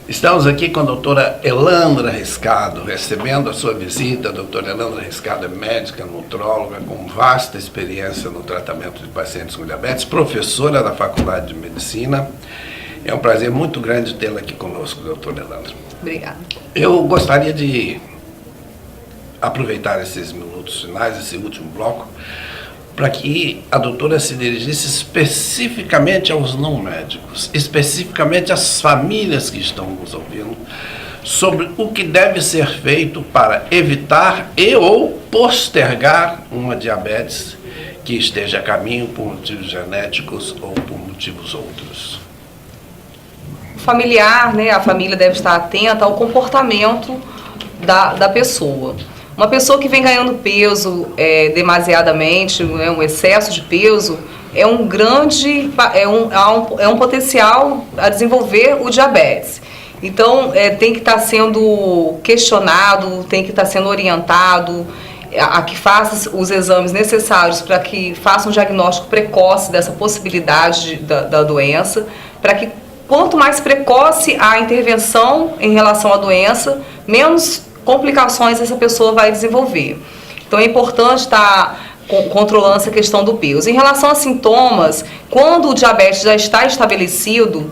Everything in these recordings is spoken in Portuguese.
Estamos aqui com a doutora Elandra Riscado, recebendo a sua visita. A doutora Elandra Riscado é médica, nutróloga, com vasta experiência no tratamento de pacientes com diabetes, professora da Faculdade de Medicina. É um prazer muito grande tê-la aqui conosco, doutora Elandra. Obrigada. Eu gostaria de aproveitar esses minutos finais, esse último bloco, para que a doutora se dirigisse especificamente aos não médicos, especificamente às famílias que estão nos ouvindo, sobre o que deve ser feito para evitar e ou postergar uma diabetes que esteja a caminho por motivos genéticos ou por motivos outros. O familiar, né, a família deve estar atenta ao comportamento da pessoa. Uma pessoa que vem ganhando peso demasiadamente, um excesso de peso, é um potencial a desenvolver o diabetes. Então, tem que estar sendo questionado, tem que estar sendo orientado a que faça os exames necessários para que faça um diagnóstico precoce dessa possibilidade da doença, para que quanto mais precoce a intervenção em relação à doença, menos complicações essa pessoa vai desenvolver. Então é importante estar controlando essa questão do peso. Em relação a sintomas, quando o diabetes já está estabelecido,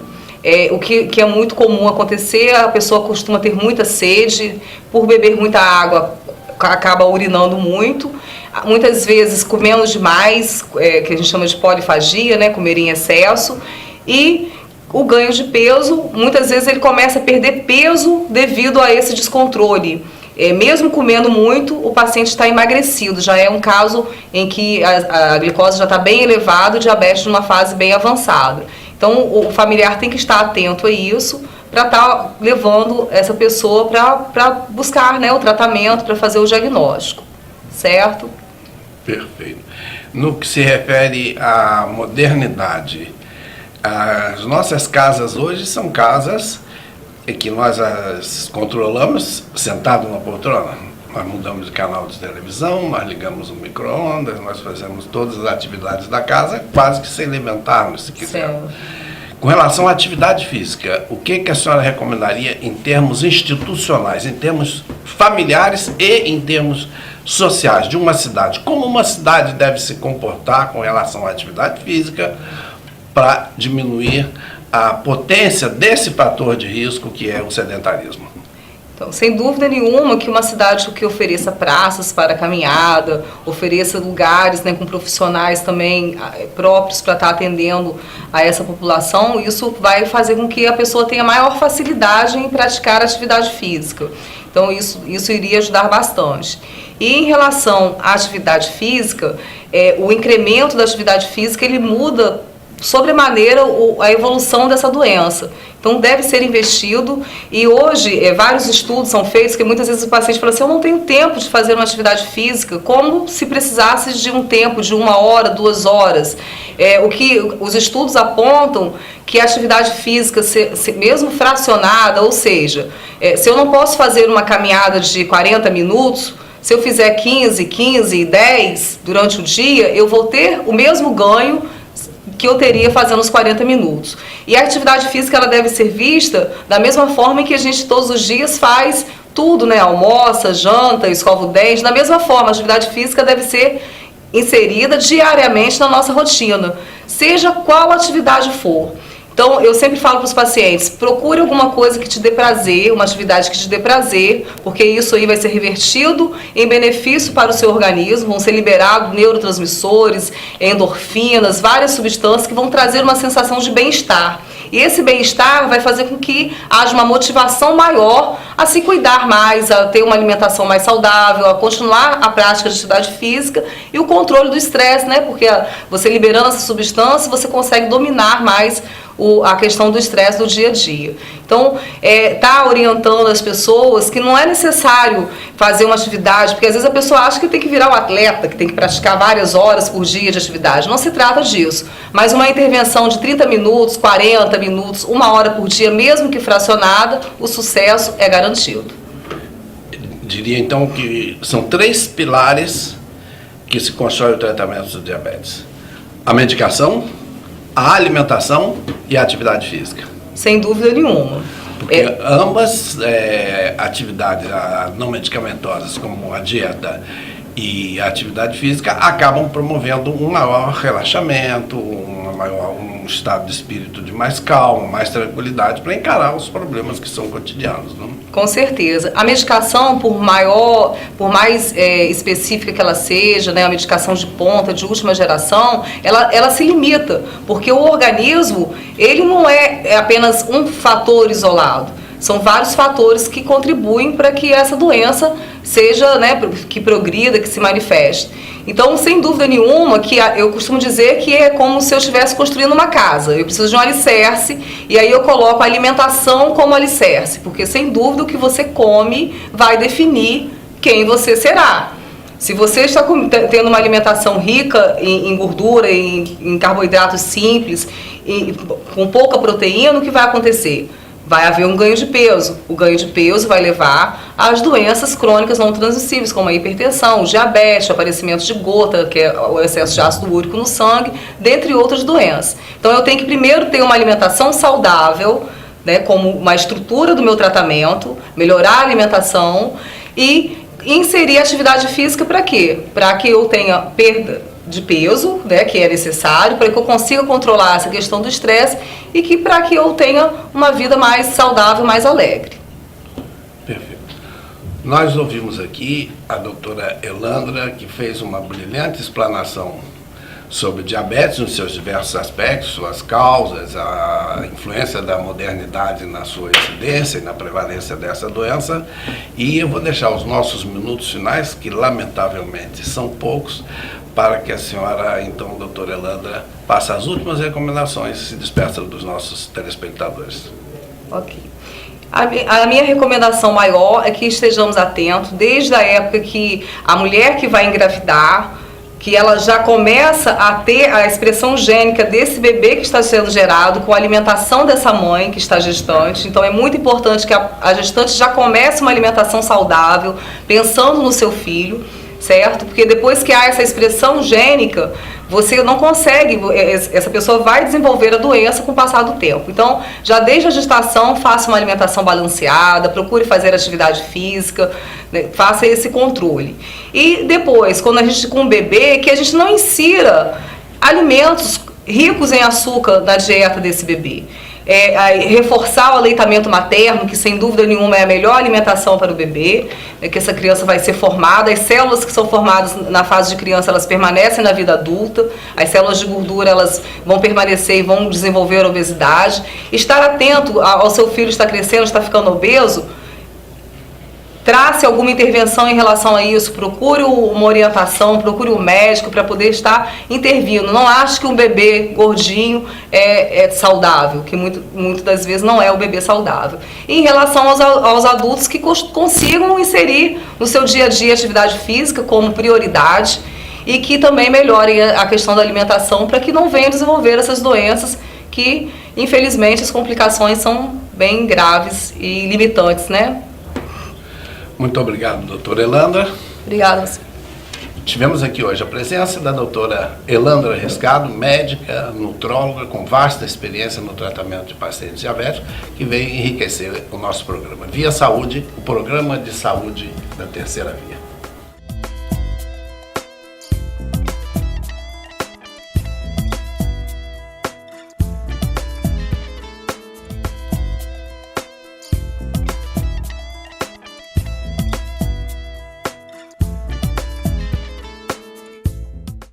o que é muito comum acontecer, a pessoa costuma ter muita sede, por beber muita água acaba urinando muito, muitas vezes comendo demais, que a gente chama de polifagia, né, comer em excesso, e o ganho de peso, muitas vezes ele começa a perder peso devido a esse descontrole. Mesmo comendo muito, o paciente está emagrecido, já é um caso em que a glicose já está bem elevada, o diabetes numa fase bem avançada. Então o familiar tem que estar atento a isso, para estar levando essa pessoa para buscar, né, o tratamento, para fazer o diagnóstico, certo? Perfeito. No que se refere à modernidade, as nossas casas hoje são casas que nós as controlamos sentado na poltrona. Nós mudamos de canal de televisão, nós ligamos o micro-ondas, nós fazemos todas as atividades da casa, quase que sem levantarmos, se quiser. Certo. Com relação à atividade física, o que a senhora recomendaria em termos institucionais, em termos familiares e em termos sociais de uma cidade? Como uma cidade deve se comportar com relação à atividade física para diminuir a potência desse fator de risco que é o sedentarismo? Então, sem dúvida nenhuma que uma cidade que ofereça praças para caminhada, ofereça lugares, né, com profissionais também próprios para estar atendendo a essa população, isso vai fazer com que a pessoa tenha maior facilidade em praticar atividade física. Então isso iria ajudar bastante. E em relação à atividade física, o incremento da atividade física ele muda sobremaneira a evolução dessa doença. Então deve ser investido, e hoje vários estudos são feitos que muitas vezes o paciente fala assim: eu não tenho tempo de fazer uma atividade física, como se precisasse de um tempo de 1 hora, 2 horas. O que os estudos apontam que a atividade física, mesmo fracionada, ou seja, se eu não posso fazer uma caminhada de 40 minutos, se eu fizer 15 e 10 durante o dia, eu vou ter o mesmo ganho que eu teria fazendo os 40 minutos. E a atividade física ela deve ser vista da mesma forma em que a gente todos os dias faz tudo, né? Almoça, janta, escova o dente. Da mesma forma, a atividade física deve ser inserida diariamente na nossa rotina, seja qual atividade for. Então, eu sempre falo para os pacientes, procure alguma coisa que te dê prazer, uma atividade que te dê prazer, porque isso aí vai ser revertido em benefício para o seu organismo, vão ser liberados neurotransmissores, endorfinas, várias substâncias que vão trazer uma sensação de bem-estar. E esse bem-estar vai fazer com que haja uma motivação maior a se cuidar mais, a ter uma alimentação mais saudável, a continuar a prática de atividade física e o controle do estresse, né? Porque você liberando essa substância, você consegue dominar mais a questão do estresse do dia a dia. Então, tá orientando as pessoas que não é necessário fazer uma atividade, porque às vezes a pessoa acha que tem que virar um atleta, que tem que praticar várias horas por dia de atividade. Não se trata disso. Mas uma intervenção de 30 minutos, 40 minutos, 1 hora por dia, mesmo que fracionada, o sucesso é garantido. Diria então que são 3 pilares que se constrói o tratamento do diabetes: a medicação, a alimentação e a atividade física. Sem dúvida nenhuma. Porque ambas atividades não medicamentosas, como a dieta e a atividade física, acabam promovendo um maior relaxamento, um estado de espírito de mais calma, mais tranquilidade para encarar os problemas que são cotidianos. Não? Com certeza. A medicação, por mais específica que ela seja, né, a medicação de ponta, de última geração, ela se limita, porque o organismo, ele não é apenas um fator isolado. São vários fatores que contribuem para que essa doença seja, né, que progrida, que se manifeste. Então, sem dúvida nenhuma, que eu costumo dizer que é como se eu estivesse construindo uma casa. Eu preciso de um alicerce e aí eu coloco a alimentação como alicerce, porque sem dúvida o que você come vai definir quem você será. Se você está tendo uma alimentação rica em gordura, em carboidratos simples, com pouca proteína, o que vai acontecer? Vai haver um ganho de peso. O ganho de peso vai levar às doenças crônicas não transmissíveis, como a hipertensão, o diabetes, o aparecimento de gota, que é o excesso de ácido úrico no sangue, dentre outras doenças. Então eu tenho que primeiro ter uma alimentação saudável, né, como uma estrutura do meu tratamento, melhorar a alimentação e inserir atividade física para quê? Para que eu tenha perda de peso, né, que é necessário, para que eu consiga controlar essa questão do estresse e que para que eu tenha uma vida mais saudável, mais alegre. Perfeito. Nós ouvimos aqui a doutora Elandra, que fez uma brilhante explanação sobre diabetes nos seus diversos aspectos, suas causas, a influência da modernidade na sua incidência e na prevalência dessa doença. E eu vou deixar os nossos minutos finais, que lamentavelmente são poucos, para que a senhora, então, doutora Elandra, passe as últimas recomendações e se despeça dos nossos telespectadores. Ok. A minha recomendação maior é que estejamos atentos, desde a época que a mulher que vai engravidar, que ela já começa a ter a expressão gênica desse bebê que está sendo gerado, com a alimentação dessa mãe que está gestante. Então é muito importante que a gestante já comece uma alimentação saudável, pensando no seu filho, certo? Porque depois que há essa expressão gênica, você não consegue, essa pessoa vai desenvolver a doença com o passar do tempo. Então, já desde a gestação, faça uma alimentação balanceada, procure fazer atividade física, né, faça esse controle. E depois, quando a gente com o bebê, que a gente não insira alimentos ricos em açúcar na dieta desse bebê. Reforçar o aleitamento materno, que sem dúvida nenhuma é a melhor alimentação para o bebê, que essa criança vai ser formada, as células que são formadas na fase de criança, elas permanecem na vida adulta, as células de gordura, elas vão permanecer e vão desenvolver a obesidade. Estar atento ao seu filho estar crescendo, está ficando obeso, trace alguma intervenção em relação a isso, procure uma orientação, procure um médico para poder estar intervindo. Não ache que um bebê gordinho é saudável, que muitas das vezes não é o bebê saudável. E em relação aos adultos que consigam inserir no seu dia a dia atividade física como prioridade e que também melhorem a questão da alimentação para que não venham desenvolver essas doenças que, infelizmente, as complicações são bem graves e limitantes, né? Muito obrigado, doutora Elandra. Obrigada. Tivemos aqui hoje a presença da doutora Elandra Rescado, médica, nutróloga, com vasta experiência no tratamento de pacientes diabéticos, que veio enriquecer o nosso programa. Via Saúde, o programa de saúde da Terceira Via.